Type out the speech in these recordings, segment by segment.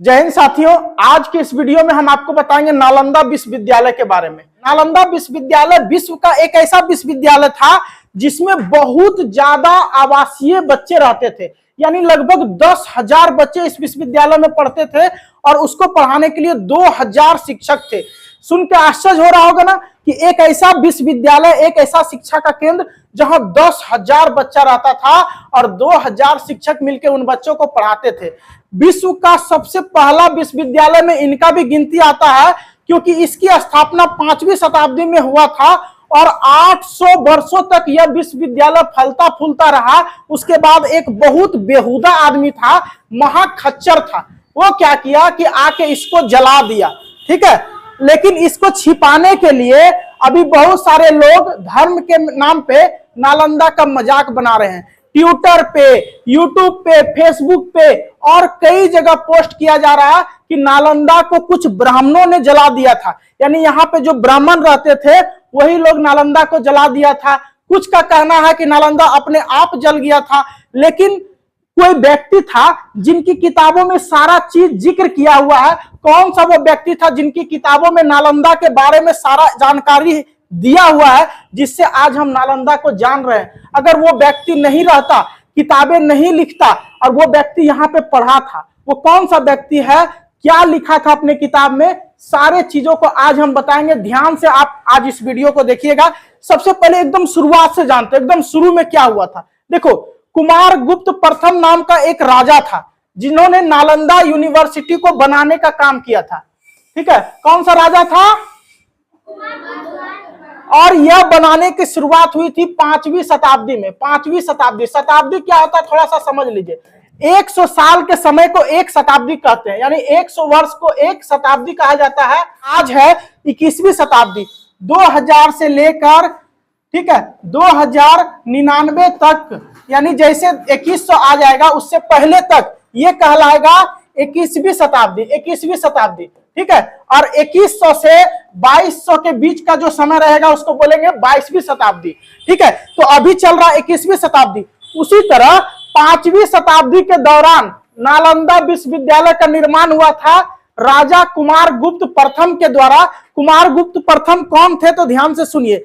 जय हिंद साथियों, आज के इस वीडियो में हम आपको बताएंगे नालंदा विश्वविद्यालय के बारे में। नालंदा विश्वविद्यालय विश्व का एक ऐसा विश्वविद्यालय था जिसमें बहुत ज्यादा आवासीय बच्चे रहते थे, यानी लगभग 10,000 बच्चे इस विश्वविद्यालय में पढ़ते थे और उसको पढ़ाने के लिए 2,000 शिक्षक थे। सुन के आश्चर्य हो रहा होगा ना कि एक ऐसा विश्वविद्यालय, एक ऐसा शिक्षा का केंद्र जहां 10,000 बच्चा रहता था और 2,000 शिक्षक मिलकर उन बच्चों को पढ़ाते थे। विश्व का सबसे पहला विश्वविद्यालय में इनका भी गिनती आता है, क्योंकि इसकी स्थापना 5वीं शताब्दी में हुआ था और 800 वर्षों तक यह विश्वविद्यालय फलता फूलता रहा। उसके बाद एक बहुत बेहुदा आदमी था, महाखच्चर था, वो क्या किया कि आके इसको जला दिया। ठीक है, लेकिन इसको छिपाने के लिए अभी बहुत सारे लोग धर्म के नाम पे नालंदा का मजाक बना रहे हैं। ट्विटर पे, यूट्यूब पे, फेसबुक पे और कई जगह पोस्ट किया जा रहा है कि नालंदा को कुछ ब्राह्मणों ने जला दिया था, यानी यहाँ पे जो ब्राह्मण रहते थे वही लोग नालंदा को जला दिया था। कुछ का कहना है कि नालंदा अपने आप जल गया था, लेकिन कोई व्यक्ति था जिनकी किताबों में सारा चीज जिक्र किया हुआ है। कौन सा वो व्यक्ति था जिनकी किताबों में नालंदा के बारे में सारा जानकारी दिया हुआ है, जिससे आज हम नालंदा को जान रहे हैं। अगर वो व्यक्ति नहीं रहता, किताबें नहीं लिखता और वो व्यक्ति यहाँ पे पढ़ा था, वो कौन सा व्यक्ति है, क्या लिखा था अपने किताब में, सारे चीजों को आज हम बताएंगे। ध्यान से आप आज इस वीडियो को देखिएगा। सबसे पहले एकदम शुरुआत से जानते, एकदम शुरू में क्या हुआ था। देखो, कुमारगुप्त प्रथम नाम का एक राजा था जिन्होंने नालंदा यूनिवर्सिटी को बनाने का काम किया था। ठीक है, कौन सा राजा था? और यह बनाने की शुरुआत हुई थी 5वीं शताब्दी में। 5वीं शताब्दी, शताब्दी क्या होता है थोड़ा सा समझ लीजिए। 100 साल के समय को एक शताब्दी कहते हैं, यानी 100 वर्ष को एक शताब्दी कहा जाता है। आज है 21वीं शताब्दी, 2000 से लेकर, ठीक है, 2099 तक, यानी जैसे 2100 आ जाएगा उससे पहले तक ये कहलाएगा 21वीं शताब्दी। 21वीं शताब्दी, ठीक है, और 2100 से 2200 के बीच का जो समय रहेगा उसको बोलेंगे 22वीं शताब्दी। ठीक है, तो अभी चल रहा 21वीं शताब्दी। उसी तरह 5वीं शताब्दी के दौरान नालंदा विश्वविद्यालय का निर्माण हुआ था राजा कुमारगुप्त प्रथम के द्वारा। कुमारगुप्त प्रथम कौन थे तो ध्यान से सुनिए।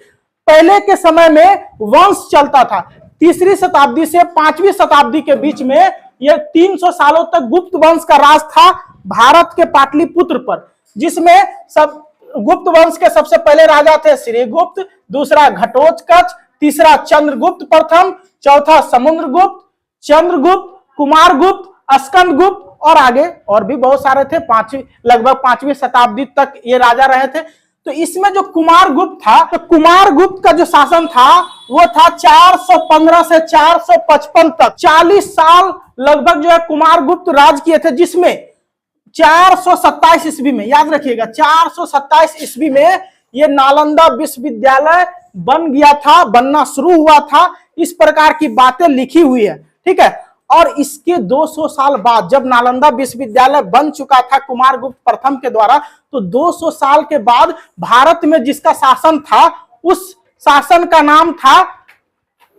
पहले के समय में वंश चलता था। 3री शताब्दी से 5वीं शताब्दी के बीच में यह 300 सालों तक गुप्त वंश का राज था भारत के पाटलिपुत्र पर, जिसमें सब गुप्त वंश के सबसे पहले राजा थे श्रीगुप्त, दूसरा घटोत्कच, तीसरा चंद्रगुप्त प्रथम, चौथा समुद्रगुप्त, चंद्रगुप्त, कुमारगुप्त, स्कंदगुप्त और आगे और भी बहुत सारे थे। लगभग 5वीं शताब्दी तक ये राजा रहे थे। तो इसमें जो कुमारगुप्त था, तो कुमारगुप्त का जो शासन था वो था 415 से 455 तक। 40 साल लगभग जो है कुमारगुप्त राज किए थे, जिसमें 427 ईस्वी में, याद रखिएगा 427 ईस्वी में ये नालंदा विश्वविद्यालय बन गया था, बनना शुरू हुआ था। इस प्रकार की बातें लिखी हुई है। ठीक है, और इसके 200 साल बाद जब नालंदा विश्वविद्यालय बन चुका था कुमारगुप्त प्रथम के द्वारा, तो 200 साल के बाद भारत में जिसका शासन था उस शासन का नाम था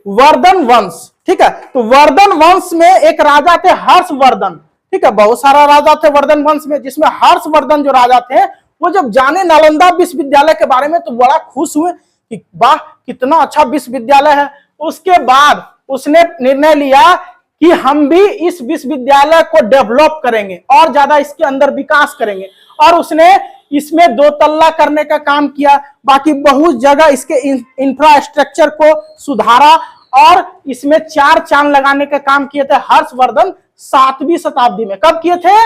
वर्धन वंश। ठीक है, तो वर्धन वंश में एक राजा थे हर्षवर्धन। ठीक है, बहुत सारा राजा थे वर्धन वंश में, जिसमें हर्षवर्धन जो राजा थे वो जब जाने नालंदा विश्वविद्यालय के बारे में तो बड़ा खुश हुए कि वाह कितना अच्छा विश्वविद्यालय है। उसके बाद उसने निर्णय लिया कि हम भी इस विश्वविद्यालय को डेवलप करेंगे और ज्यादा इसके अंदर विकास करेंगे, और उसने इसमें 2 तल्ला करने का काम किया। बाकी बहुत जगह इसके इंफ्रास्ट्रक्चर को सुधारा और इसमें 4 चांद लगाने का काम किए थे हर्षवर्धन 7वीं शताब्दी में। कब किए थे?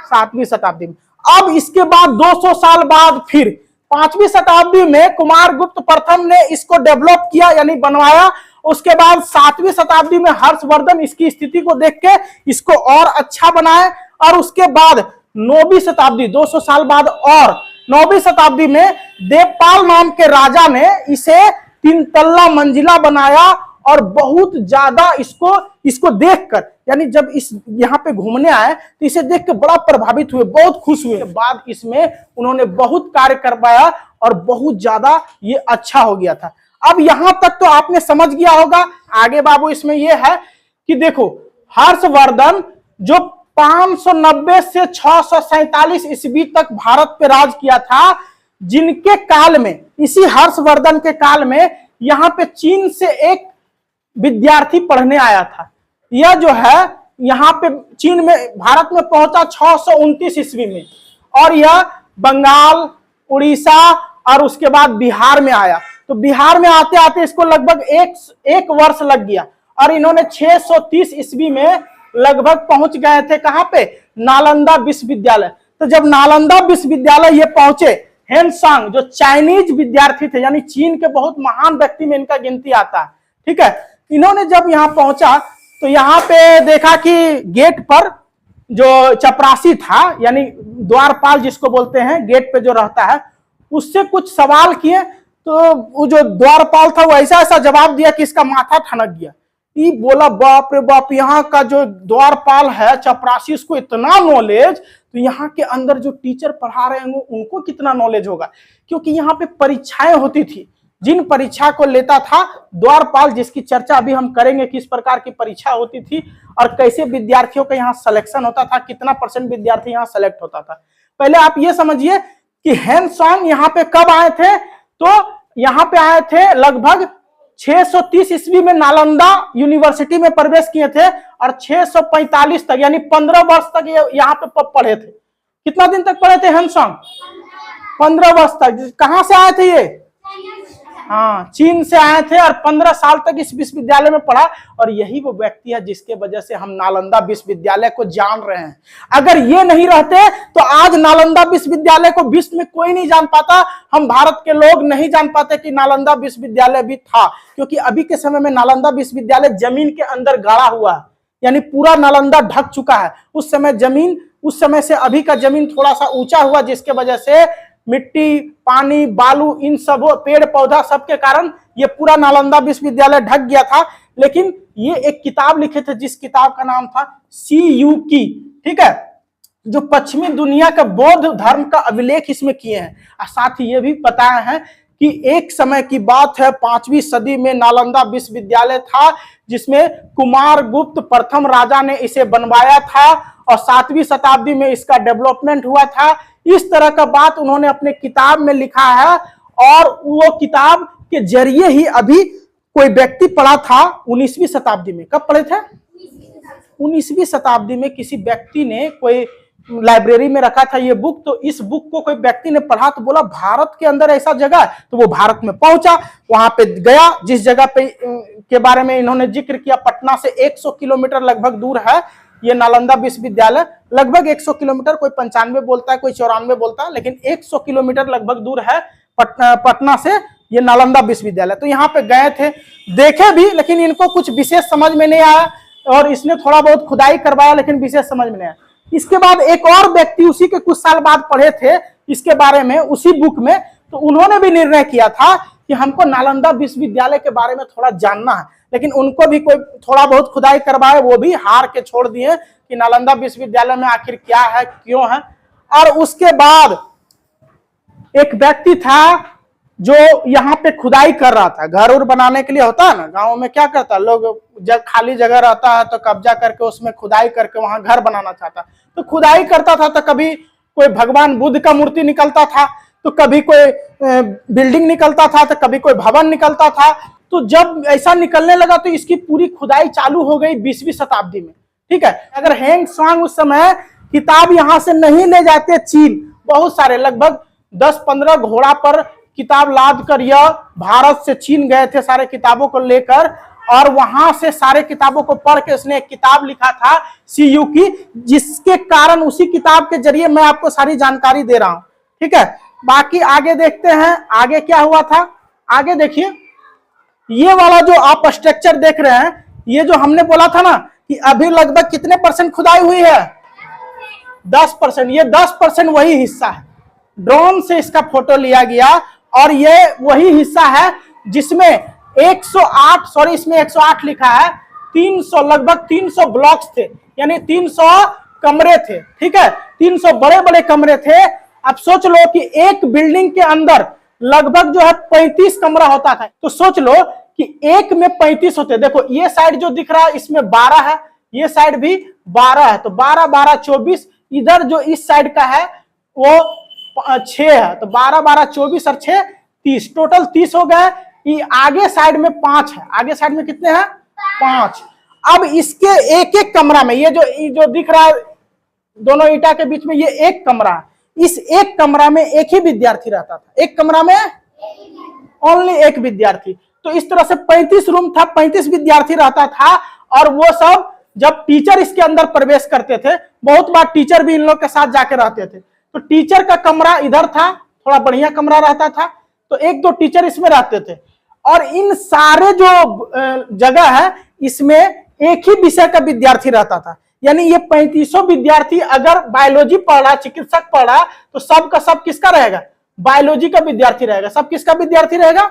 7वीं शताब्दी में। अब इसके बाद 200 साल बाद फिर 5वीं शताब्दी में कुमारगुप्त प्रथम ने इसको डेवलप किया, यानी बनवाया। उसके बाद 7वीं शताब्दी में हर्षवर्धन इसकी स्थिति को देख के इसको और अच्छा बनाए, और उसके बाद 9वीं शताब्दी, 200 साल बाद, और 9वीं शताब्दी में देवपाल नाम के राजा ने इसे 3 तल्ला मंजिला बनाया। और बहुत ज्यादा इसको देखकर, यानी जब इस यहाँ पे घूमने आए तो इसे देख के बड़ा प्रभावित हुए, बहुत खुश हुए। बाद इसमें उन्होंने बहुत कार्य करवाया और बहुत ज्यादा ये अच्छा हो गया था। अब यहां तक तो आपने समझ गया होगा। आगे बाबू इसमें यह है कि देखो, हर्षवर्धन जो 590 से 647 ईस्वी तक भारत पे राज किया था, जिनके काल में, इसी हर्षवर्धन के काल में यहाँ पे चीन से एक विद्यार्थी पढ़ने आया था। यह जो है यहाँ पे चीन में, भारत में पहुंचा 629 ईस्वी में, और यह बंगाल, उड़ीसा और उसके बाद बिहार में आया। तो बिहार में आते आते इसको लगभग एक वर्ष लग गया, और इन्होंने 630 ईस्वी में लगभग पहुंच गए थे कहां पे, नालंदा विश्वविद्यालय। तो जब नालंदा विश्वविद्यालय ये पहुंचे, हेनसांग जो चाइनीज विद्यार्थी थे, यानी चीन के बहुत महान व्यक्ति में इनका गिनती आता है, ठीक है। इन्होंने जब यहाँ पहुंचा तो यहाँ पे देखा कि गेट पर जो चपरासी था, यानी द्वारपाल जिसको बोलते हैं, गेट पे जो रहता है, उससे कुछ सवाल किए। तो वो जो द्वारपाल था वो ऐसा ऐसा जवाब दिया कि इसका माथा ठनक गया। ये बोला बाप रे बाप, यहाँ का जो द्वारपाल है, चपरासी, उसको इतना नॉलेज, तो यहाँ के अंदर जो टीचर पढ़ा रहे होंगे उनको कितना नॉलेज होगा। क्योंकि यहाँ पे परीक्षाएं होती थी, जिन परीक्षा को लेता था द्वारपाल, जिसकी चर्चा अभी हम करेंगे, किस प्रकार की परीक्षा होती थी और कैसे विद्यार्थियों का यहाँ सिलेक्शन होता था, कितना % विद्यार्थी यहाँ सेलेक्ट होता था। पहले आप ये समझिए कि हेनसांग यहाँ पे कब आए थे, तो यहाँ पे आए थे लगभग 630 ईस्वी में, नालंदा यूनिवर्सिटी में प्रवेश किए थे, और 645 तक, यानी 15 वर्ष तक यहाँ पे पढ़े थे। कितना दिन तक पढ़े थे हेनसांग? 15 वर्ष तक। कहां से आए थे ये? हाँ, चीन से आए थे, और 15 साल तक इस विश्वविद्यालय में पढ़ा। और यही वो व्यक्ति है जिसके वजह से हम नालंदा विश्वविद्यालय को जान रहे हैं। अगर ये नहीं रहते तो आज नालंदा विश्वविद्यालय को विश्व में कोई नहीं जान पाता, हम भारत के लोग नहीं जान पाते कि नालंदा विश्वविद्यालय भी था। क्योंकि अभी के समय में नालंदा विश्वविद्यालय जमीन के अंदर गाड़ा हुआ है, यानी पूरा नालंदा ढक चुका है। उस समय से अभी का जमीन थोड़ा सा ऊंचा हुआ, जिसके वजह से मिट्टी, पानी, बालू, इन सब पेड़ पौधा सबके कारण ये पूरा नालंदा विश्वविद्यालय ढक गया था। लेकिन ये एक किताब लिखे थे, जिस किताब का नाम था CU की, ठीक है, जो पश्चिमी दुनिया का बौद्ध धर्म का अभिलेख इसमें किए हैं। और साथ ही ये भी बताया है कि एक समय की बात है, 5वीं सदी में नालंदा विश्वविद्यालय था, जिसमें कुमारगुप्त प्रथम राजा ने इसे बनवाया था, और 7वीं शताब्दी में इसका डेवलपमेंट हुआ था। इस तरह का बात उन्होंने अपने किताब में लिखा है, और वो किताब के जरिए ही अभी कोई व्यक्ति पढ़ा था 19वीं शताब्दी में। कब पढ़े थे? 19वीं शताब्दी में किसी व्यक्ति ने कोई लाइब्रेरी में रखा था ये बुक। तो इस बुक को कोई व्यक्ति ने पढ़ा तो बोला भारत के अंदर ऐसा जगह है। तो वो भारत में पहुंचा, वहां पे गया, जिस जगह पे के बारे में इन्होंने जिक्र किया, पटना से 100 किलोमीटर लगभग दूर है ये नालंदा विश्वविद्यालय। लगभग 100 किलोमीटर, कोई 95 बोलता है, कोई 94 बोलता है, लेकिन 100 किलोमीटर लगभग दूर है पटना से ये नालंदा विश्वविद्यालय। तो यहाँ पे गए थे, देखे भी, लेकिन इनको कुछ विशेष समझ में नहीं आया, और इसने थोड़ा बहुत खुदाई करवाया, लेकिन विशेष समझ में नहीं आया। इसके बाद एक और व्यक्ति उसी के कुछ साल बाद पढ़े थे इसके बारे में, उसी बुक में, तो उन्होंने भी निर्णय किया था कि हमको नालंदा विश्वविद्यालय के बारे में थोड़ा जानना है। लेकिन उनको भी कोई थोड़ा बहुत खुदाई करवाए, वो भी हार के छोड़ दिए कि नालंदा विश्वविद्यालय में आखिर क्या है, क्यों है। और उसके बाद एक व्यक्ति था जो यहाँ पे खुदाई कर रहा था, घर उर बनाने के लिए होता है ना गाँव में, क्या करता है लोग, जब खाली जगह रहता है तो कब्जा करके उसमें खुदाई करके वहां घर बनाना चाहता। तो खुदाई करता था, तो कभी कोई भगवान बुद्ध का मूर्ति निकलता था, तो कभी कोई बिल्डिंग निकलता था, तो कभी कोई भवन निकलता था। तो जब ऐसा निकलने लगा तो इसकी पूरी खुदाई चालू हो गई 20वीं शताब्दी में, ठीक है। अगर हेनसांग उस समय किताब यहाँ से नहीं ले जाते चीन, बहुत सारे लगभग 10-15 घोड़ा पर किताब लाद कर यह भारत से चीन गए थे सारे किताबों को लेकर, और वहां से सारे किताबों को पढ़ के उसने एक किताब लिखा था CU की, जिसके कारण उसी किताब के जरिए मैं आपको सारी जानकारी दे रहा हूं, ठीक है। बाकी आगे देखते हैं आगे क्या हुआ था। आगे देखिए, ये वाला जो आप स्ट्रक्चर देख रहे हैं, ये जो हमने बोला था ना कि अभी लगभग कितने % खुदाई हुई है? 10%। ये 10% वही हिस्सा है, ड्रोन से इसका फोटो लिया गया, और ये वही हिस्सा है जिसमें 108, इसमें 108 लिखा है, 300 लगभग 300 ब्लॉक्स थे, यानी 300 कमरे थे, ठीक है। 300 बड़े बड़े कमरे थे। अब सोच लो कि एक बिल्डिंग के अंदर लगभग जो है 35 कमरा होता था। तो सोच लो कि एक में 35 होते। देखो ये साइड जो दिख रहा है इसमें 12 है, ये साइड भी 12 है, तो 12 12 24। इधर जो इस साइड का है वो 6 है, तो 12 12 24 और 6 30, टोटल 30 हो गए। ये आगे साइड में 5 है, आगे साइड में कितने हैं 5। अब इसके एक एक कमरा में ये जो दिख रहा है दोनों ईंटा के बीच में, ये एक कमरा है। इस एक कमरा में एक ही विद्यार्थी रहता था, एक कमरा में ओनली एक विद्यार्थी। तो इस तरह से 35 रूम था, 35 विद्यार्थी रहता था। और वो सब जब टीचर इसके अंदर प्रवेश करते थे, बहुत बार टीचर भी इन लोग के साथ जाके रहते थे, तो टीचर का कमरा इधर था, थोड़ा बढ़िया कमरा रहता था, तो एक दो टीचर इसमें रहते थे। और इन सारे जो जगह है इसमें एक ही विषय का विद्यार्थी रहता था। यानी ये 3500 विद्यार्थी अगर बायोलॉजी पढ़ रहा, चिकित्सक पढ़ रहा, तो सब का सब किसका रहेगा, बायोलॉजी का विद्यार्थी रहेगा। सब किसका विद्यार्थी रहेगा,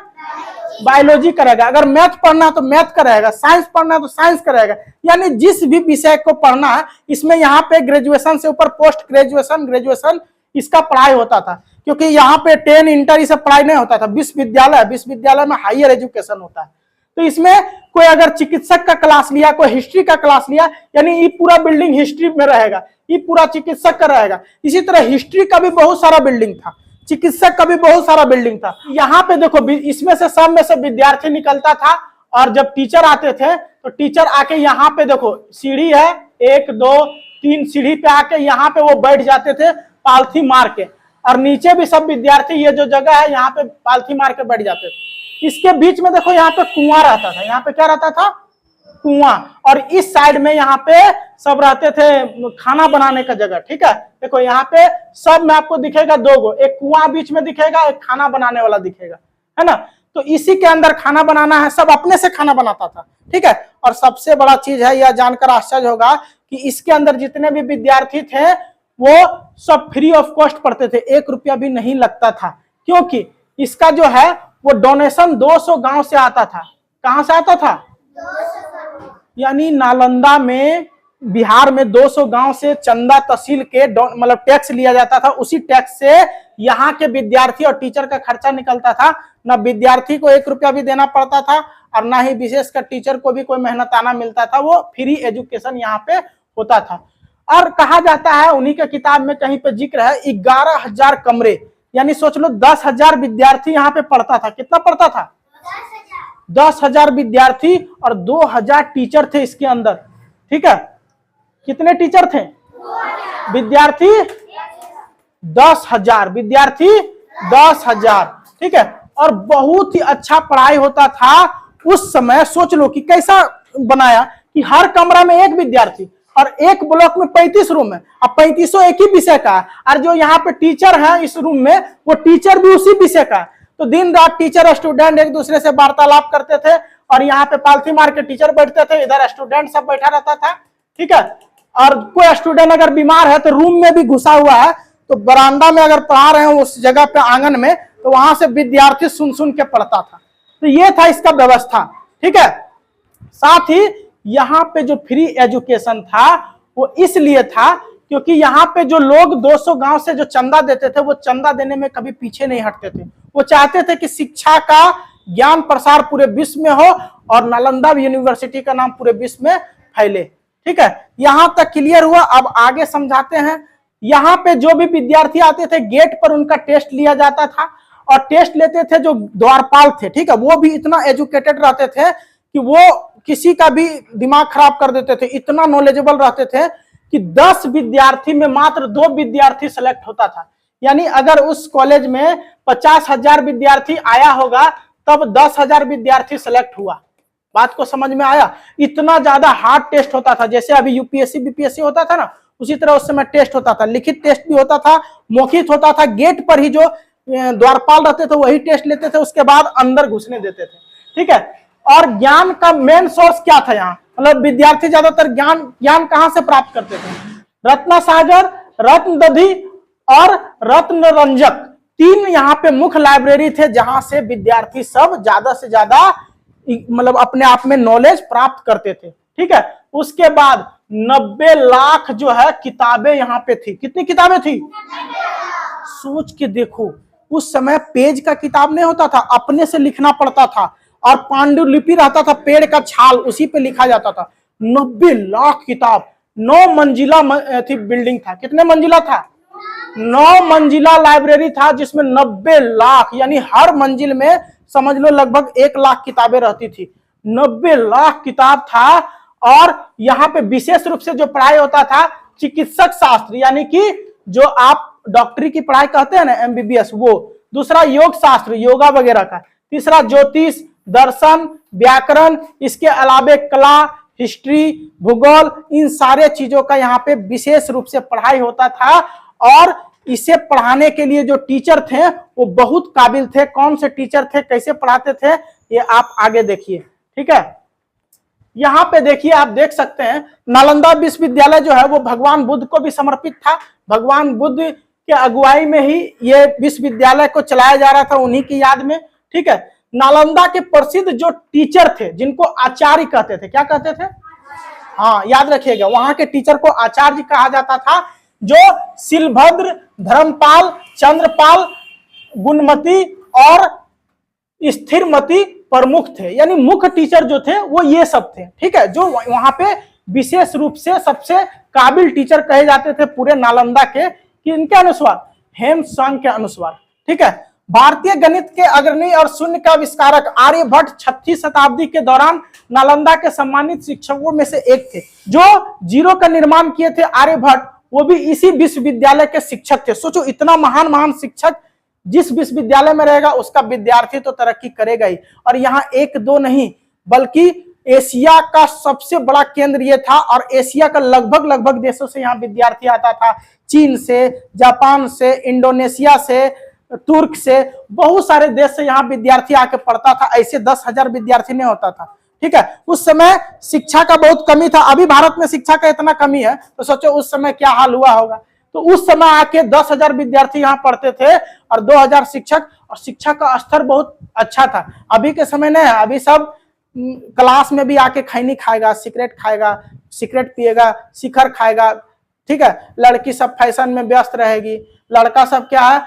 बायोलॉजी का रहेगा। अगर मैथ पढ़ना है तो मैथ का रहेगा, साइंस पढ़ना है तो साइंस का रहेगा। यानी जिस भी विषय को पढ़ना है, इसमें यहाँ पे ग्रेजुएशन से ऊपर पोस्ट ग्रेजुएशन इसका पढ़ाई होता था। क्योंकि यहाँ पे 10 इंटर ये सब पढ़ाई नहीं होता था, विश्वविद्यालय में हायर एजुकेशन होता है। तो इसमें कोई अगर चिकित्सक का क्लास लिया, कोई हिस्ट्री का क्लास लिया, यानी ये पूरा बिल्डिंग हिस्ट्री में रहेगा, ये पूरा चिकित्सक का रहेगा। इसी तरह हिस्ट्री का भी बहुत सारा बिल्डिंग था, चिकित्सक का भी बहुत सारा बिल्डिंग था। यहाँ पे देखो, इसमें से सब में से विद्यार्थी निकलता था। और जब टीचर आते थे तो टीचर आके यहाँ पे देखो सीढ़ी है, 1 2 3 सीढ़ी पे आके यहाँ पे वो बैठ जाते थे पालथी मार के। और नीचे भी सब विद्यार्थी, ये जो जगह है यहाँ पे पालथी मार के बैठ जाते थे। इसके बीच में देखो यहाँ पे कुआं रहता था, यहाँ पे क्या रहता था, कुआं। और इस साइड में यहाँ पे सब रहते थे खाना बनाने का जगह। ठीक है, देखो यहाँ पे सब में आपको दिखेगा 2 गो, एक कुआं बीच में दिखेगा, एक खाना बनाने वाला दिखेगा, है ना। तो इसी के अंदर खाना बनाना है, सब अपने से खाना बनाता था। ठीक है, और सबसे बड़ा चीज है, यह जानकर आश्चर्य होगा कि इसके अंदर जितने भी विद्यार्थी थे वो सब फ्री ऑफ कॉस्ट पढ़ते थे, 1 रुपया भी नहीं लगता था। क्योंकि इसका जो है वो डोनेशन 200 गांव से आता था। कहां से आता था, यानी नालंदा में, बिहार में 200 गांव से चंदा तहसील के मतलब टैक्स लिया जाता था। उसी टैक्स से यहाँ के विद्यार्थी और टीचर का खर्चा निकलता था। ना विद्यार्थी को 1 रुपया भी देना पड़ता था और ना ही विशेषकर टीचर को भी कोई मेहनताना मिलता था। वो फ्री एजुकेशन यहाँ पे होता था। और कहा जाता है, उन्हीं के किताब में कहीं पे जिक्र है, 11,000 कमरे, यानी सोच लो 10,000 विद्यार्थी यहाँ पे पढ़ता था। कितना पढ़ता था, 10,000 विद्यार्थी और 2,000 टीचर थे इसके अंदर। ठीक है, कितने टीचर थे, विद्यार्थी 10,000, विद्यार्थी 10,000। ठीक है, और बहुत ही अच्छा पढ़ाई होता था उस समय। सोच लो कि कैसा बनाया कि हर कमरा में एक विद्यार्थी और एक ब्लॉक में 35 रूम है। अब 3500 एक ही विषय का है, और जो यहाँ पे टीचर है इस रूम में, वो टीचर भी उसी विषय का है। तो दिन रात टीचर स्टूडेंट एक दूसरे से वार्तालाप करते थे। और यहाँ पे पालथी मार के टीचर बैठते थे, इधर स्टूडेंट सब बैठा रहता था। ठीक है, और कोई स्टूडेंट अगर बीमार है तो रूम में भी घुसा हुआ है, तो बरामदा में अगर पढ़ा रहे हैं उस जगह पे आंगन में, तो वहां से विद्यार्थी सुन सुन के पढ़ता था। तो ये था इसका व्यवस्था। ठीक है, साथ ही यहाँ पे जो फ्री एजुकेशन था वो इसलिए था क्योंकि यहाँ पे जो लोग 200 गांव से जो चंदा देते थे, वो चंदा देने में कभी पीछे नहीं हटते थे। वो चाहते थे कि शिक्षा का ज्ञान प्रसार पूरे विश्व में हो और नालंदा यूनिवर्सिटी का नाम पूरे विश्व में फैले। ठीक है, यहां तक क्लियर हुआ। अब आगे समझाते हैं। यहाँ पे जो भी विद्यार्थी आते थे, गेट पर उनका टेस्ट लिया जाता था। और टेस्ट लेते थे जो द्वारपाल थे, ठीक है, वो भी इतना एजुकेटेड रहते थे कि वो किसी का भी दिमाग खराब कर देते थे। इतना नॉलेजेबल रहते थे कि 10 विद्यार्थी में मात्र 2 विद्यार्थी सेलेक्ट होता था। यानी अगर उस कॉलेज में 50,000 विद्यार्थी आया होगा, तब 10,000 विद्यार्थी सेलेक्ट हुआ। बात को समझ में आया। इतना ज्यादा हार्ड टेस्ट होता था। जैसे अभी यूपीएससी बीपीएससी होता था ना, उसी तरह उस समय टेस्ट होता था। लिखित टेस्ट भी होता था, मौखिक होता था। गेट पर ही जो द्वारपाल रहते थे वही टेस्ट लेते थे, उसके बाद अंदर घुसने देते थे। ठीक है, और ज्ञान का मेन सोर्स क्या था यहाँ, मतलब विद्यार्थी ज्यादातर ज्ञान कहाँ से प्राप्त करते थे? रत्न सागर, रत्न दधी और रत्न रंजक, 3 यहाँ पे मुख्य लाइब्रेरी थे जहां से विद्यार्थी सब ज्यादा से ज्यादा मतलब अपने आप में नॉलेज प्राप्त करते थे। ठीक है, उसके बाद 90 लाख जो है किताबें यहाँ पे थी। कितनी किताबें थी? सोच के देखो, उस समय पेज का किताब नहीं होता था, अपने से लिखना पड़ता था। और पांडुलिपि रहता था, पेड़ का छाल, उसी पे लिखा जाता था। 90 लाख किताब, 9 मंजिला थी बिल्डिंग था। कितने मंजिला था? 9 मंजिला लाइब्रेरी था, जिसमें 90 लाख यानी हर मंजिल में समझ लो लगभग 1 लाख किताबें रहती थी। 90 लाख किताब था। और यहाँ पे विशेष रूप से जो पढ़ाई होता था चिकित्सक शास्त्र, यानी कि जो आप डॉक्टरी की पढ़ाई कहते हैं ना, एमबीबीएस, वो। दूसरा योग शास्त्र, योगा वगैरह का। तीसरा ज्योतिष, दर्शन, व्याकरण, इसके अलावे कला, हिस्ट्री, भूगोल, इन सारे चीजों का यहाँ पे विशेष रूप से पढ़ाई होता था। और इसे पढ़ाने के लिए जो टीचर थे वो बहुत काबिल थे। कौन से टीचर थे, कैसे पढ़ाते थे, ये आप आगे देखिए। ठीक है, यहाँ पे देखिए, आप देख सकते हैं नालंदा विश्वविद्यालय जो है वो भगवान बुद्ध को भी समर्पित था। भगवान बुद्ध के अगुवाई में ही ये विश्वविद्यालय को चलाया जा रहा था, उन्हीं की याद में। ठीक है, नालंदा के प्रसिद्ध जो टीचर थे, जिनको आचार्य कहते थे, क्या कहते थे? हाँ, याद रखिएगा, वहां के टीचर को आचार्य कहा जाता था, जो शिलभद्र, धर्मपाल, चंद्रपाल, गुणमती और स्थिरमती प्रमुख थे। यानी मुख्य टीचर जो थे वो ये सब थे। ठीक है, जो वहां पे विशेष रूप से सबसे काबिल टीचर कहे जाते थे पूरे नालंदा के, किनके अनुसार? हेमसंग के अनुसार। ठीक है, भारतीय गणित के अग्रणी और शून्य का आविष्कारक आर्यभट्ट 6वीं शताब्दी के दौरान नालंदा के सम्मानित शिक्षकों में से एक थे। जो जीरो का निर्माण किए थे आर्यभट्ट, वो भी इसी विश्वविद्यालय के शिक्षक थे। सोचो, इतना महान महान शिक्षक जिस विश्वविद्यालय में रहेगा उसका विद्यार्थी तो तरक्की करेगा ही। और यहाँ एक दो नहीं, बल्कि एशिया का सबसे बड़ा केंद्र ये था। और एशिया का लगभग देशों से यहाँ विद्यार्थी आता था। चीन से, जापान से, इंडोनेशिया से, तुर्क से, बहुत सारे देश से यहाँ विद्यार्थी आके पढ़ता था। ऐसे 10,000 विद्यार्थी नहीं होता था। ठीक है, उस समय शिक्षा का बहुत कमी था। अभी भारत में शिक्षा का इतना कमी है, तो सोचो उस समय क्या हाल हुआ होगा। तो उस समय आके 10,000 विद्यार्थी यहाँ पढ़ते थे और 2,000 शिक्षक, और शिक्षा का स्तर बहुत अच्छा था। अभी के समय नहीं है, अभी सब क्लास में भी आके खैनी खाएगा, सिगरेट पिएगा, शिखर खाएगा। ठीक है, लड़की सब फैशन में व्यस्त रहेगी, लड़का सब क्या है,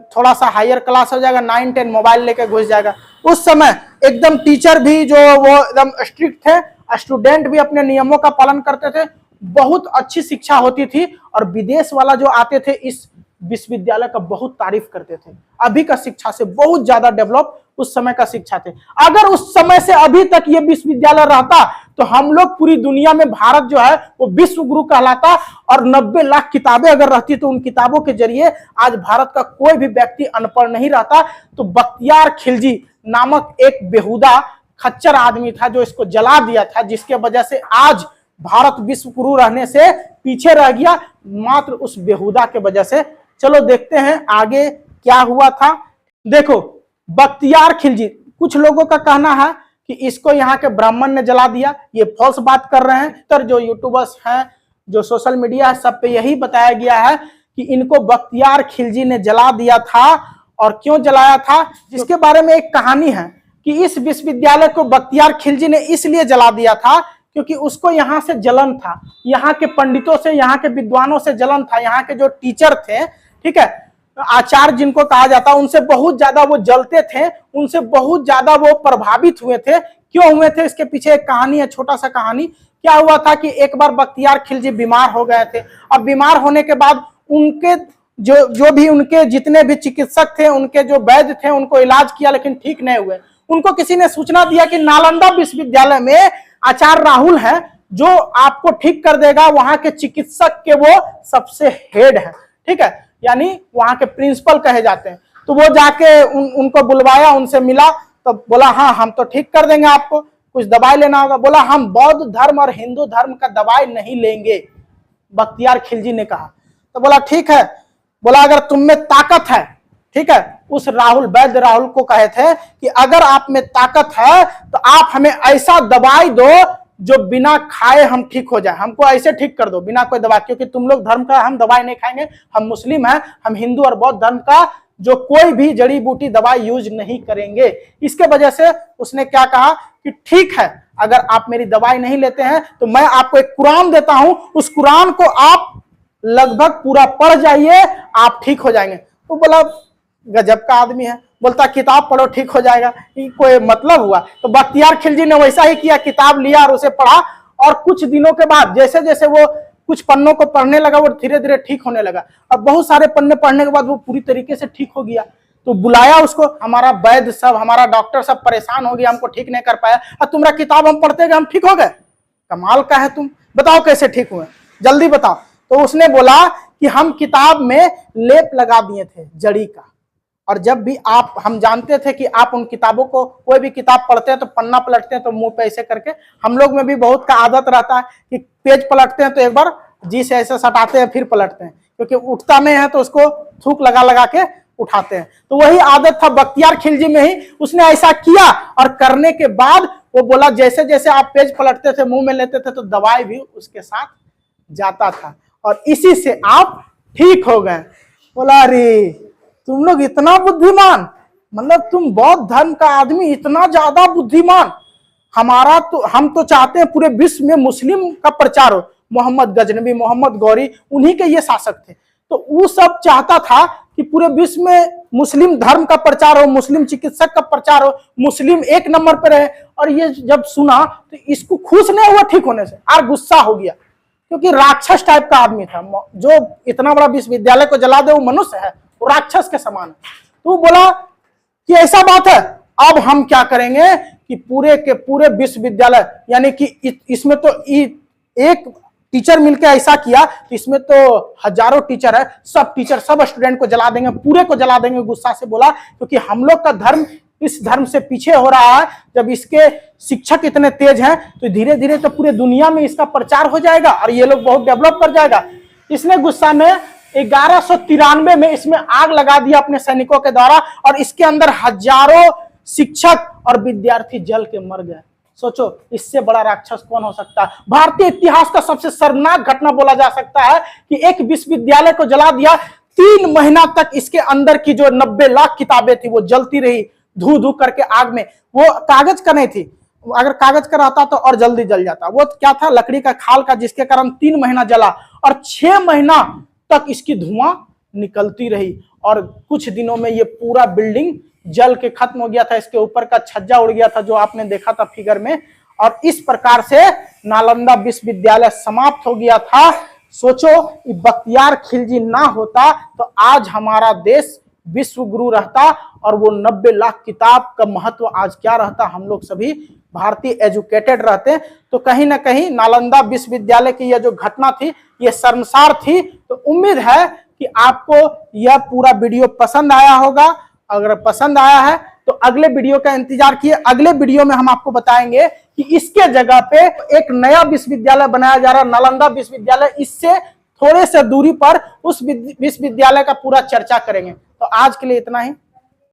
थोड़ा सा हायर क्लास हो जाएगा, 9-10 मोबाइल लेके घुस जाएगा। उस समय एकदम टीचर भी जो वो एकदम स्ट्रिक्ट थे, स्टूडेंट भी अपने नियमों का पालन करते थे, बहुत अच्छी शिक्षा होती थी। और विदेश वाला जो आते थे इस विश्वविद्यालय का बहुत तारीफ करते थे। अभी का शिक्षा से बहुत ज्यादा डेवलप उस समय का शिक्षा थे। अगर उस समय से अभी तक ये विश्वविद्यालय रहता तो हम लोग पूरी दुनिया में, भारत जो है वो विश्व गुरु कहलाता। और 90 लाख किताबें अगर रहती तो उन किताबों के जरिए आज भारत का कोई भी व्यक्ति अनपढ़ नहीं रहता। तो बख्तियार खिलजी नामक एक बेहुदा खच्चर आदमी था जो इसको जला दिया था, जिसके वजह से आज भारत विश्व गुरु रहने से पीछे रह गया, मात्र उस बेहुदा के वजह से। चलो देखते हैं आगे क्या हुआ था। देखो, बख्तियार खिलजी, कुछ लोगों का कहना है कि इसको यहाँ के ब्राह्मण ने जला दिया। ये फॉल्स बात कर रहे हैं। तो जो यूट्यूबर्स हैं, जो सोशल मीडिया है, सब पे यही बताया गया है कि इनको बख्तियार खिलजी ने जला दिया था। और क्यों जलाया था, जिसके बारे में एक कहानी है कि इस विश्वविद्यालय को बख्तियार खिलजी ने इसलिए जला दिया था क्योंकि उसको यहाँ से जलन था, यहाँ के पंडितों से, यहाँ के विद्वानों से जलन था। यहाँ के जो टीचर थे, ठीक है, आचार्य जिनको कहा जाता, उनसे बहुत ज्यादा वो जलते थे, उनसे बहुत ज्यादा वो प्रभावित हुए थे। क्यों हुए थे, इसके पीछे एक कहानी है, छोटा सा कहानी। क्या हुआ था कि एक बार बख्तियार खिलजी बीमार हो गए थे। अब बीमार होने के बाद उनके जो भी उनके जितने भी चिकित्सक थे, उनके जो वैद्य थे, उनको इलाज किया लेकिन ठीक नहीं हुए। उनको किसी ने सूचना दिया कि नालंदा विश्वविद्यालय में आचार्य राहुल है जो आपको ठीक कर देगा। वहां के चिकित्सक के वो सबसे हेड है, ठीक है, यानी वहां के प्रिंसिपल कहे जाते हैं। तो वो जाके उनको बुलवाया, उनसे मिला, तो बोला हाँ हम तो ठीक कर देंगे, आपको कुछ दवाई लेना होगा। बोला हम बौद्ध धर्म और हिंदू धर्म का दवाई नहीं लेंगे, बख्तियार खिलजी ने कहा। तो बोला ठीक है। बोला अगर तुम में ताकत है, ठीक है, उस राहुल, वैद्य राहुल को कहे थे कि अगर आप में ताकत है तो आप हमें ऐसा दवाई दो जो बिना खाए हम ठीक हो जाए, हमको ऐसे ठीक कर दो बिना कोई दवा, क्योंकि तुम लोग धर्म का हम दवाई नहीं खाएंगे, हम मुस्लिम हैं, हम हिंदू और बौद्ध धर्म का जो कोई भी जड़ी बूटी दवाई यूज नहीं करेंगे। इसके वजह से उसने क्या कहा कि ठीक है, अगर आप मेरी दवाई नहीं लेते हैं तो मैं आपको एक कुरान देता हूं, उस कुरान को आप लगभग पूरा पढ़ जाइए, आप ठीक हो जाएंगे। तो बोला गजब का आदमी है, बोलता किताब पढ़ो ठीक हो जाएगा, कोई मतलब हुआ। तो बख्तियार खिलजी ने वैसा ही किया, किताब लिया और उसे पढ़ा और कुछ दिनों के बाद जैसे जैसे वो कुछ पन्नों को पढ़ने लगा वो धीरे धीरे ठीक होने लगा। अब बहुत सारे पन्ने पढ़ने के बाद वो पूरी तरीके से ठीक हो गया। तो बुलाया उसको, हमारा वैद्य सब, हमारा डॉक्टर सब परेशान हो गया, हमको ठीक नहीं कर पाया। और तुम्हारा किताब हम पढ़ते गए, हम ठीक हो गए? कमाल का है, तुम बताओ कैसे ठीक हुए, जल्दी बताओ। तो उसने बोला कि हम किताब में लेप लगा दिए थे जड़ी का, और जब भी आप, हम जानते थे कि आप उन किताबों को, कोई भी किताब पढ़ते हैं तो पन्ना पलटते हैं तो मुंह पे ऐसे करके, हम लोग में भी बहुत का आदत रहता है कि पेज पलटते हैं तो एक बार जी से ऐसे सटाते हैं फिर पलटते हैं, क्योंकि उठता नहीं है तो उसको थूक लगा लगा के उठाते हैं। तो वही आदत था बख्तियार खिलजी में ही, उसने ऐसा किया। और करने के बाद वो बोला जैसे जैसे आप पेज पलटते थे मुंह में लेते थे तो दवाई भी उसके साथ जाता था, और इसी से आप ठीक हो गए। बोला अरे तुम लोग इतना बुद्धिमान, मतलब तुम बौद्ध धर्म का आदमी इतना ज्यादा बुद्धिमान। हमारा तो, हम तो चाहते हैं पूरे विश्व में मुस्लिम का प्रचार हो। मोहम्मद गजनबी, मोहम्मद गौरी, उन्हीं के ये शासक थे। तो वो सब चाहता था कि पूरे विश्व में मुस्लिम धर्म का प्रचार हो, मुस्लिम चिकित्सक का प्रचार हो, मुस्लिम एक नंबर पर रहे। और ये जब सुना तो इसको खुश नहीं हुआ ठीक होने से, और गुस्सा हो गया, क्योंकि राक्षस टाइप का आदमी था। जो इतना बड़ा विश्वविद्यालय को जला दे वो मनुष्य है, वो राक्षस के समान है। तो बोला कि ऐसा बात है, अब हम क्या करेंगे कि पूरे के पूरे विश्वविद्यालय, यानी कि इसमें तो एक टीचर मिलकर ऐसा किया तो इसमें तो हजारों टीचर है, सब टीचर सब स्टूडेंट को जला देंगे, पूरे को जला देंगे। गुस्सा से बोला क्योंकि हम लोग का धर्म इस धर्म से पीछे हो रहा है। जब इसके शिक्षक इतने तेज हैं तो धीरे धीरे तो पूरे दुनिया में इसका प्रचार हो जाएगा और ये लोग बहुत डेवलप कर जाएगा। इसने गुस्सा में 1193 में इसमें आग लगा दिया अपने सैनिकों के द्वारा, और इसके अंदर हजारों शिक्षक और विद्यार्थी जल के मर गए। सोचो इससे बड़ा राक्षस कौन हो सकता है। भारतीय इतिहास का सबसे शर्मनाक घटना बोला जा सकता है कि एक विश्वविद्यालय को जला दिया। 3 महीना तक इसके अंदर की जो 90 लाख किताबें थी वो जलती रही धू धू करके आग में। वो कागज का नहीं थी, अगर कागज का रहता तो और जल्दी जल जाता। वो क्या था, लकड़ी का खाल का, जिसके कारण 3 महीना जला और 6 महीना तक इसकी धुआं निकलती रही। और कुछ दिनों में ये पूरा बिल्डिंग जल के खत्म हो गया था, इसके ऊपर का छज्जा उड़ गया था जो आपने देखा था फिगर में। और इस प्रकार से नालंदा विश्वविद्यालय समाप्त हो गया था। सोचो बख्तियार खिलजी ना होता तो आज हमारा देश विश्व गुरु रहता, और वो 90 लाख किताब का महत्व आज क्या रहता, हम लोग सभी भारतीय एजुकेटेड रहते। तो कहीं ना कहीं नालंदा विश्वविद्यालय की यह जो घटना थी ये शर्मसार थी। तो उम्मीद है कि आपको यह पूरा वीडियो पसंद आया होगा। अगर पसंद आया है तो अगले वीडियो का इंतजार किए। अगले वीडियो में हम आपको बताएंगे कि इसके जगह पे एक नया विश्वविद्यालय बनाया जा रहा है, नालंदा विश्वविद्यालय। इससे थोड़े से दूरी पर उस विश्वविद्यालय का पूरा चर्चा करेंगे। तो आज के लिए इतना ही।